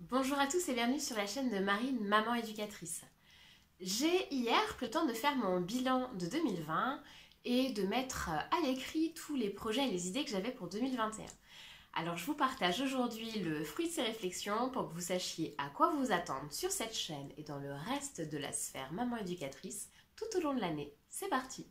Bonjour à tous et bienvenue sur la chaîne de Marine, maman éducatrice. J'ai hier pris le temps de faire mon bilan de 2020 et de mettre à l'écrit tous les projets et les idées que j'avais pour 2021. Alors je vous partage aujourd'hui le fruit de ces réflexions pour que vous sachiez à quoi vous attendre sur cette chaîne et dans le reste de la sphère maman éducatrice tout au long de l'année. C'est parti!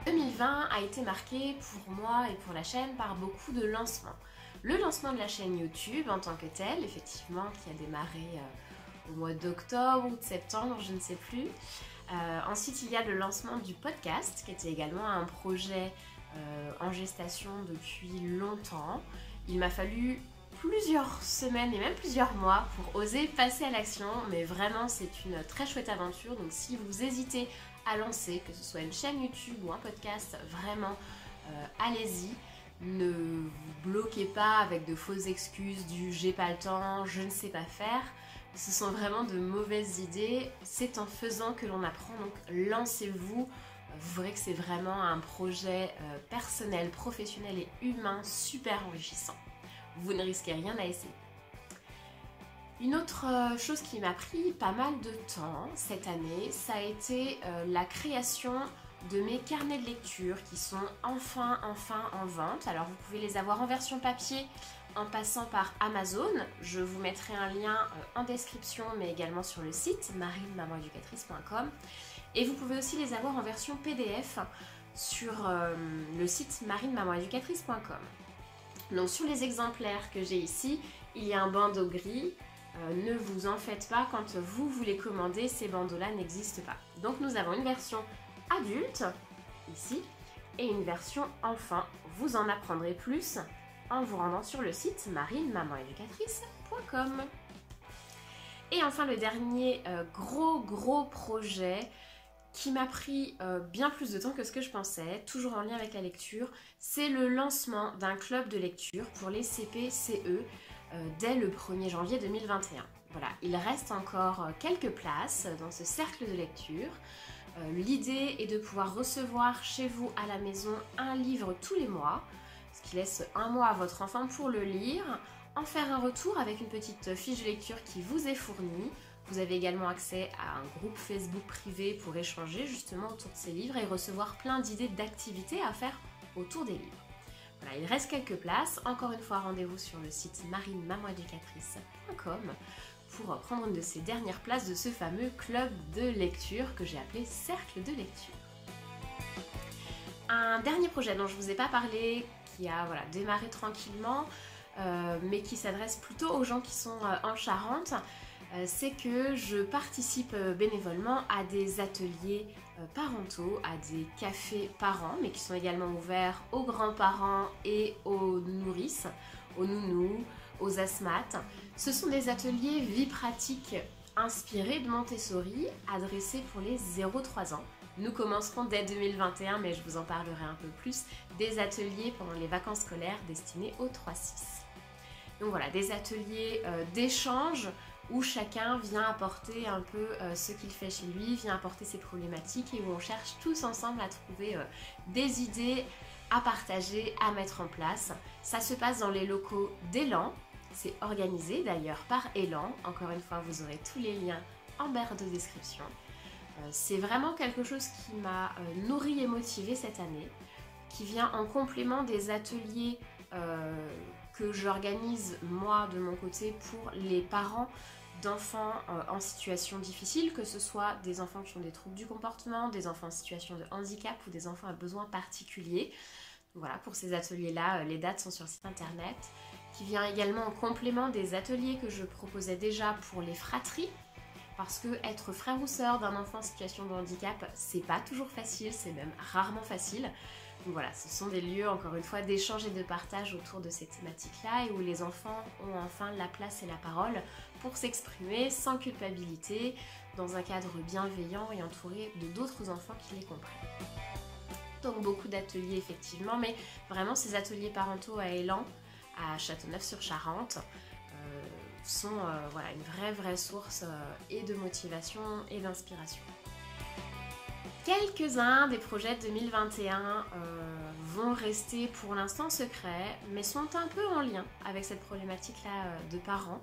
« 2020 a été marqué pour moi et pour la chaîne par beaucoup de lancements. Le lancement de la chaîne YouTube en tant que telle, effectivement, qui a démarré au mois d'octobre ou de septembre, je ne sais plus. Ensuite, il y a le lancement du podcast, qui était également un projet en gestation depuis longtemps. Il m'a fallu plusieurs semaines et même plusieurs mois pour oser passer à l'action, mais vraiment c'est une très chouette aventure. Donc si vous hésitez à lancer, que ce soit une chaîne YouTube ou un podcast, vraiment allez-y. Ne vous bloquez pas avec de fausses excuses du j'ai pas le temps, je ne sais pas faire. Ce sont vraiment de mauvaises idées. C'est en faisant que l'on apprend, donc lancez-vous. Vous verrez que c'est vraiment un projet personnel, professionnel et humain super enrichissant. Vous ne risquez rien à essayer. Une autre chose qui m'a pris pas mal de temps cette année, ça a été la création de mes carnets de lecture qui sont enfin en vente. Alors vous pouvez les avoir en version papier en passant par Amazon. Je vous mettrai un lien en description mais également sur le site marinemamanéducatrice.com. Et vous pouvez aussi les avoir en version PDF sur le site marinemamanéducatrice.com. Donc sur les exemplaires que j'ai ici, il y a un bandeau gris. Ne vous en faites pas, quand vous les commandez, ces bandeaux-là n'existent pas. Donc nous avons une version adulte, ici, et une version enfant. Vous en apprendrez plus en vous rendant sur le site marinemamanéducatrice.com. Et enfin le dernier gros projet qui m'a pris bien plus de temps que ce que je pensais, toujours en lien avec la lecture, c'est le lancement d'un club de lecture pour les CP-CE dès le 1er janvier 2021. Voilà, il reste encore quelques places dans ce cercle de lecture. L'idée est de pouvoir recevoir chez vous à la maison un livre tous les mois, ce qui laisse un mois à votre enfant pour le lire, en faire un retour avec une petite fiche de lecture qui vous est fournie. Vous avez également accès à un groupe Facebook privé pour échanger justement autour de ces livres et recevoir plein d'idées d'activités à faire autour des livres. Voilà, il reste quelques places. Encore une fois, rendez-vous sur le site marinemamanéducatrice.com pour prendre une de ces dernières places de ce fameux club de lecture que j'ai appelé Cercle de lecture. Un dernier projet dont je ne vous ai pas parlé, qui a démarré tranquillement, mais qui s'adresse plutôt aux gens qui sont en Charente, c'est que je participe bénévolement à des ateliers parentaux, à des cafés parents, mais qui sont également ouverts aux grands-parents et aux nourrices, aux nounous, aux asthmates. Ce sont des ateliers vie pratique inspirés de Montessori, adressés pour les 0-3 ans. Nous commencerons dès 2021, mais je vous en parlerai un peu plus, des ateliers pendant les vacances scolaires destinés aux 3-6. Donc voilà, des ateliers d'échange où chacun vient apporter un peu ce qu'il fait chez lui, vient apporter ses problématiques et où on cherche tous ensemble à trouver des idées à partager, à mettre en place. Ça se passe dans les locaux d'Élan, c'est organisé d'ailleurs par Élan. Encore une fois, vous aurez tous les liens en barre de description. C'est vraiment quelque chose qui m'a nourrie et motivée cette année, qui vient en complément des ateliers que j'organise moi de mon côté pour les parents d'enfants en situation difficile, que ce soit des enfants qui ont des troubles du comportement, des enfants en situation de handicap ou des enfants à besoins particuliers. Voilà, pour ces ateliers-là, les dates sont sur le site internet, qui vient également en complément des ateliers que je proposais déjà pour les fratries, parce que être frère ou sœur d'un enfant en situation de handicap, c'est pas toujours facile, c'est même rarement facile. Donc voilà, ce sont des lieux, encore une fois, d'échange et de partage autour de ces thématiques-là et où les enfants ont enfin la place et la parole pour s'exprimer sans culpabilité, dans un cadre bienveillant et entouré de d'autres enfants qui les comprennent. Donc beaucoup d'ateliers effectivement, mais vraiment ces ateliers parentaux à Élan, à Châteauneuf-sur-Charente, sont une vraie source et de motivation et d'inspiration. Quelques-uns des projets de 2021 vont rester pour l'instant secrets, mais sont un peu en lien avec cette problématique-là de parents.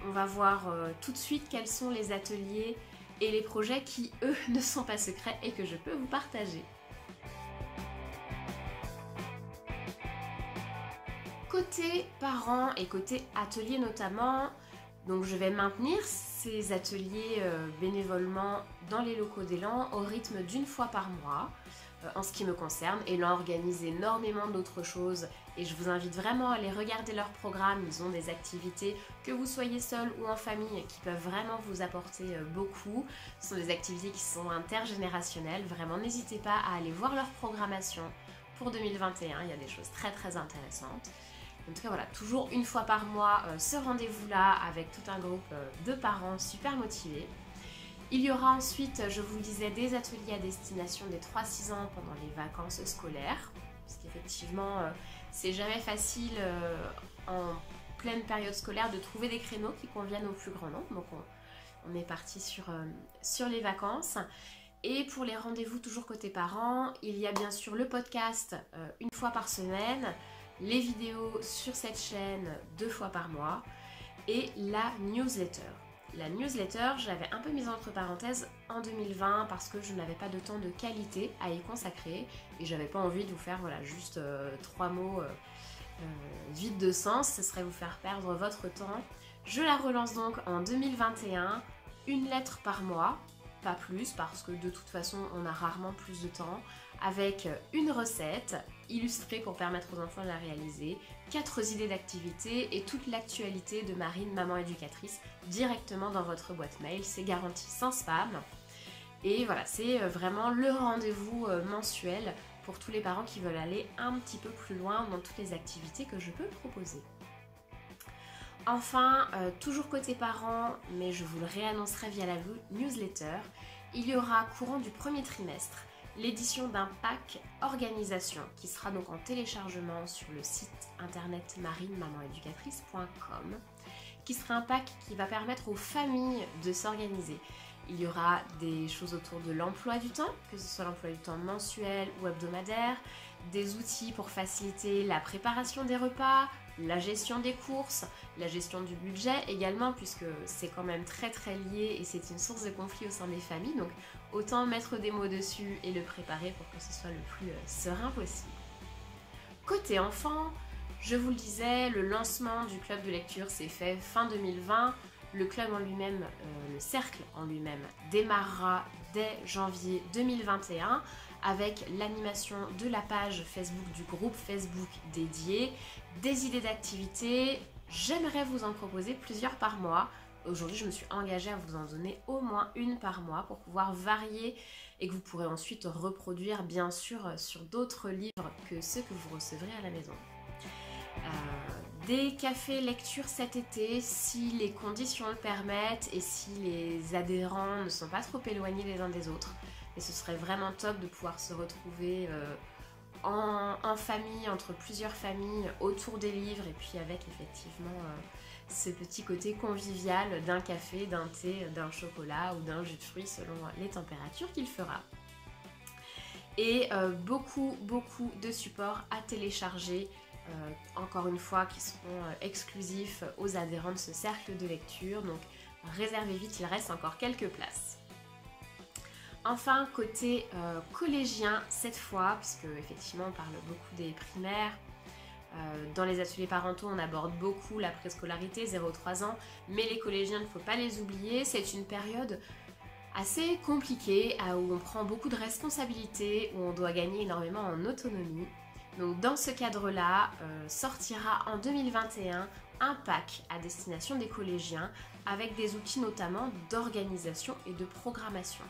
On va voir tout de suite quels sont les ateliers et les projets qui, eux, ne sont pas secrets et que je peux vous partager. Côté parents et côté ateliers notamment, donc je vais maintenir ces ateliers bénévolement dans les locaux d'Élan au rythme d'une fois par mois en ce qui me concerne. Élan organise énormément d'autres choses et je vous invite vraiment à aller regarder leur programme. Ils ont des activités, que vous soyez seul ou en famille, qui peuvent vraiment vous apporter beaucoup. Ce sont des activités qui sont intergénérationnelles. Vraiment, n'hésitez pas à aller voir leur programmation pour 2021. Il y a des choses très très intéressantes. En tout cas voilà, toujours une fois par mois ce rendez-vous-là avec tout un groupe de parents super motivés. Il y aura ensuite, je vous le disais, des ateliers à destination des 3-6 ans pendant les vacances scolaires. Parce qu'effectivement, c'est jamais facile en pleine période scolaire de trouver des créneaux qui conviennent au plus grand nombre. Donc on est parti sur les vacances. Et pour les rendez-vous toujours côté parents, il y a bien sûr le podcast une fois par semaine, les vidéos sur cette chaîne 2 fois par mois et la newsletter. La newsletter, je l'avais un peu mise entre parenthèses en 2020 parce que je n'avais pas de temps de qualité à y consacrer et j'avais pas envie de vous faire voilà, juste 3 mots vides de sens, ce serait vous faire perdre votre temps. Je la relance donc en 2021, une lettre par mois, pas plus parce que de toute façon on a rarement plus de temps, avec une recette illustrée pour permettre aux enfants de la réaliser, 4 idées d'activités et toute l'actualité de Marine, maman éducatrice, directement dans votre boîte mail. C'est garanti sans spam. Et voilà, c'est vraiment le rendez-vous mensuel pour tous les parents qui veulent aller un petit peu plus loin dans toutes les activités que je peux proposer. Enfin, toujours côté parents, mais je vous le réannoncerai via la newsletter, il y aura courant du premier trimestre l'édition d'un pack organisation qui sera donc en téléchargement sur le site internet marinemamanEducatrice.com, qui sera un pack qui va permettre aux familles de s'organiser. Il y aura des choses autour de l'emploi du temps, que ce soit l'emploi du temps mensuel ou hebdomadaire, des outils pour faciliter la préparation des repas, la gestion des courses, la gestion du budget également, puisque c'est quand même très très lié et c'est une source de conflit au sein des familles, donc autant mettre des mots dessus et le préparer pour que ce soit le plus serein possible. Côté enfant, je vous le disais, le lancement du club de lecture s'est fait fin 2020. Le club en lui-même, le cercle en lui-même, démarrera dès janvier 2021 avec l'animation de la page Facebook du groupe Facebook dédié, des idées d'activités. J'aimerais vous en proposer plusieurs par mois. Aujourd'hui, je me suis engagée à vous en donner au moins une par mois pour pouvoir varier et que vous pourrez ensuite reproduire bien sûr sur d'autres livres que ceux que vous recevrez à la maison. Des cafés lecture cet été si les conditions le permettent et si les adhérents ne sont pas trop éloignés les uns des autres. Et ce serait vraiment top de pouvoir se retrouver en famille, entre plusieurs familles, autour des livres et puis avec effectivement ce petit côté convivial d'un café, d'un thé, d'un chocolat ou d'un jus de fruits selon les températures qu'il fera. Et beaucoup de supports à télécharger. Encore une fois, qui seront exclusifs aux adhérents de ce cercle de lecture, donc réservez vite, il reste encore quelques places. Enfin, côté collégien cette fois, puisque effectivement on parle beaucoup des primaires, dans les ateliers parentaux on aborde beaucoup la préscolarité 0-3 ans, mais les collégiens il ne faut pas les oublier, c'est une période assez compliquée où on prend beaucoup de responsabilités, où on doit gagner énormément en autonomie. Donc dans ce cadre-là, sortira en 2021 un pack à destination des collégiens avec des outils notamment d'organisation et de programmation.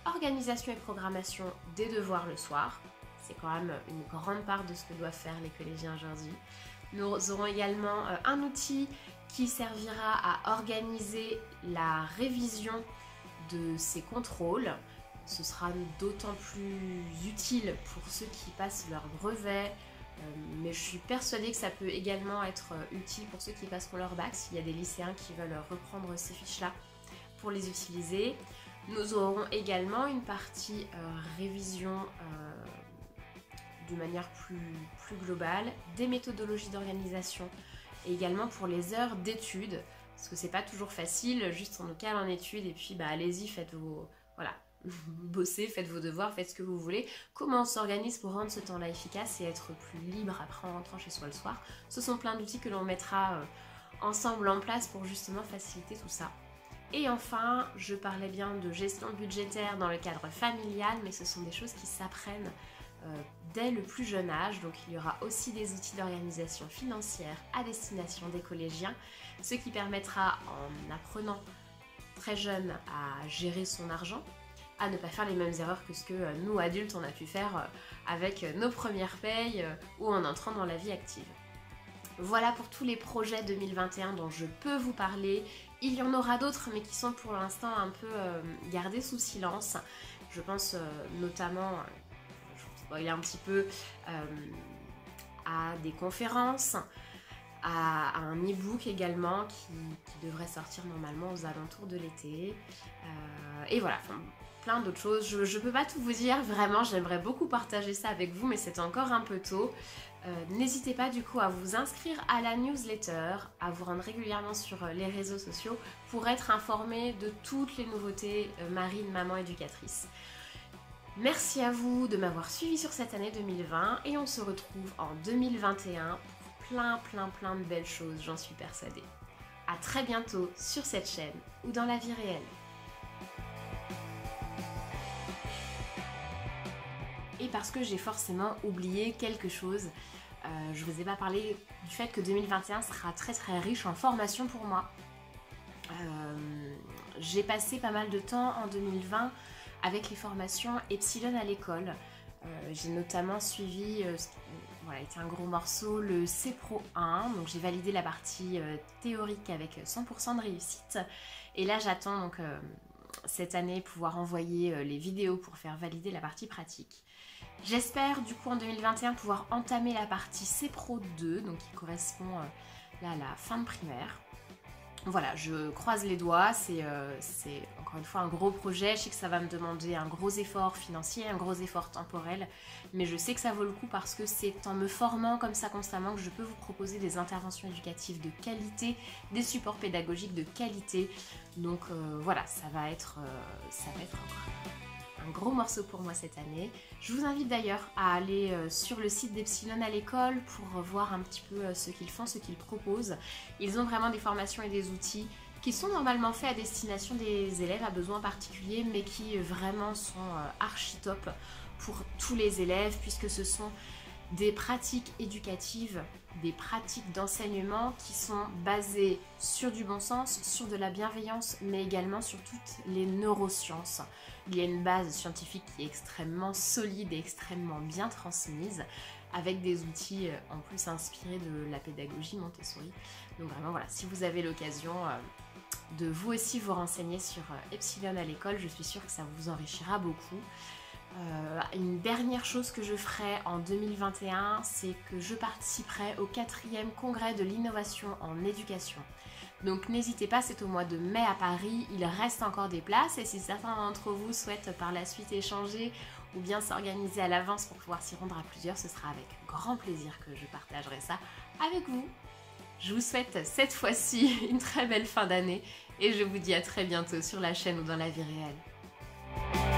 Organisation et programmation des devoirs le soir, c'est quand même une grande part de ce que doivent faire les collégiens aujourd'hui. Nous aurons également un outil qui servira à organiser la révision de ces contrôles. Ce sera d'autant plus utile pour ceux qui passent leur brevet, mais je suis persuadée que ça peut également être utile pour ceux qui passeront leur bac, s'il y a des lycéens qui veulent reprendre ces fiches-là pour les utiliser. Nous aurons également une partie révision de manière plus globale, des méthodologies d'organisation et également pour les heures d'études, parce que c'est pas toujours facile, juste on nous cale en études et puis allez-y, faites vos... Voilà, bossez, faites vos devoirs, faites ce que vous voulez. Comment on s'organise pour rendre ce temps-là efficace et être plus libre après en rentrant chez soi le soir? Ce sont plein d'outils que l'on mettra ensemble en place pour justement faciliter tout ça. Et enfin, je parlais bien de gestion budgétaire dans le cadre familial, mais ce sont des choses qui s'apprennent dès le plus jeune âge. Donc il y aura aussi des outils d'organisation financière à destination des collégiens, ce qui permettra, en apprenant très jeune à gérer son argent, à ne pas faire les mêmes erreurs que ce que nous adultes on a pu faire avec nos premières payes ou en entrant dans la vie active. Voilà pour tous les projets 2021 dont je peux vous parler. Il y en aura d'autres mais qui sont pour l'instant un peu gardés sous silence. Je pense notamment, je vous spoil un petit peu, à des conférences, à un e-book également qui devrait sortir normalement aux alentours de l'été. Et voilà, plein d'autres choses. Je peux pas tout vous dire, vraiment, j'aimerais beaucoup partager ça avec vous, mais c'est encore un peu tôt. N'hésitez pas du coup à vous inscrire à la newsletter, à vous rendre régulièrement sur les réseaux sociaux pour être informé de toutes les nouveautés Marine, maman éducatrice. Merci à vous de m'avoir suivi sur cette année 2020 et on se retrouve en 2021 pour plein de belles choses, j'en suis persuadée. À très bientôt sur cette chaîne ou dans la vie réelle. Et parce que j'ai forcément oublié quelque chose, je vous ai pas parlé du fait que 2021 sera très riche en formation pour moi. J'ai passé pas mal de temps en 2020 avec les formations Epsilon à l'école. J'ai notamment suivi, voilà, était un gros morceau, le CPRO 1, donc j'ai validé la partie théorique avec 100% de réussite. Et là j'attends donc cette année pouvoir envoyer les vidéos pour faire valider la partie pratique. J'espère du coup en 2021 pouvoir entamer la partie CPRO 2, donc qui correspond là à la fin de primaire. Voilà, je croise les doigts, c'est encore une fois un gros projet, je sais que ça va me demander un gros effort financier, un gros effort temporel, mais je sais que ça vaut le coup parce que c'est en me formant comme ça constamment que je peux vous proposer des interventions éducatives de qualité, des supports pédagogiques de qualité, donc voilà, ça va être encore un gros morceau pour moi cette année. Je vous invite d'ailleurs à aller sur le site d'Epsilon à l'école pour voir un petit peu ce qu'ils font, ce qu'ils proposent. Ils ont vraiment des formations et des outils qui sont normalement faits à destination des élèves à besoins particuliers, mais qui vraiment sont archi top pour tous les élèves, puisque ce sont des pratiques éducatives, des pratiques d'enseignement qui sont basées sur du bon sens, sur de la bienveillance, mais également sur toutes les neurosciences. Il y a une base scientifique qui est extrêmement solide et extrêmement bien transmise, avec des outils en plus inspirés de la pédagogie Montessori. Donc vraiment voilà, si vous avez l'occasion de vous aussi vous renseigner sur Epsilon à l'école, je suis sûre que ça vous enrichira beaucoup. Une dernière chose que je ferai en 2021, c'est que je participerai au 4e congrès de l'innovation en éducation. Donc n'hésitez pas, c'est au mois de mai à Paris, il reste encore des places et si certains d'entre vous souhaitent par la suite échanger ou bien s'organiser à l'avance pour pouvoir s'y rendre à plusieurs, ce sera avec grand plaisir que je partagerai ça avec vous. Je vous souhaite cette fois-ci une très belle fin d'année et je vous dis à très bientôt sur la chaîne ou dans la vie réelle.